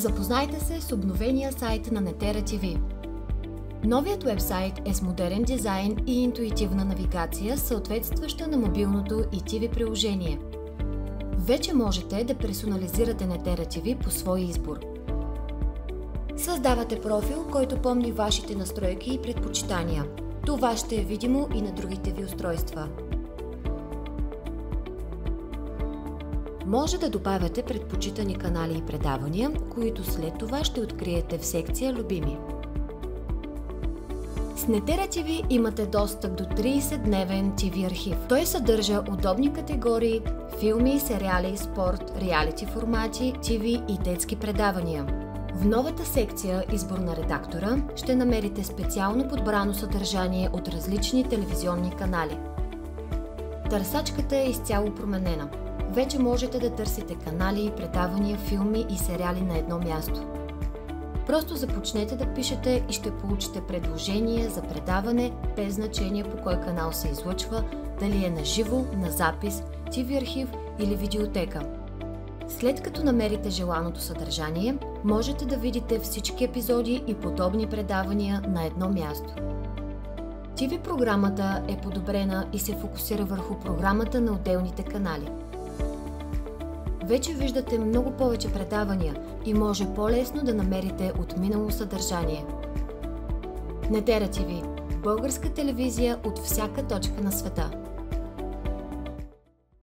Запознайте се с обновения сайт на Netera TV. Новият уебсайт е с модерен дизайн и интуитивна навигация, съответстваща на мобилното и TV приложение. Вече можете да персонализирате Netera TV по свой избор. Създавате профил, който помни вашите настройки и предпочитания. Това ще е видимо и на другите ви устройства. Може да добавяте предпочитани канали и предавания, които след това ще откриете в секция "Любими". С Netera TV имате достъп до 30-дневен TV архив. Той съдържа удобни категории филми, сериали, спорт, реалити формати, TV и детски предавания. В новата секция "Избор на редактора" ще намерите специално подбрано съдържание от различни телевизионни канали. Търсачката е изцяло променена. Вече можете да търсите канали, предавания, филми и сериали на едно място. Просто започнете да пишете и ще получите предложение за предаване, без значение по кой канал се излъчва, дали е на живо, на запис, TV архив или видеотека. След като намерите желаното съдържание, можете да видите всички епизоди и подобни предавания на едно място. TV програмата е подобрена и се фокусира върху програмата на отделните канали. Вече виждате много повече предавания и може по-лесно да намерите отминало съдържание. Netera TV – българска телевизия от всяка точка на света.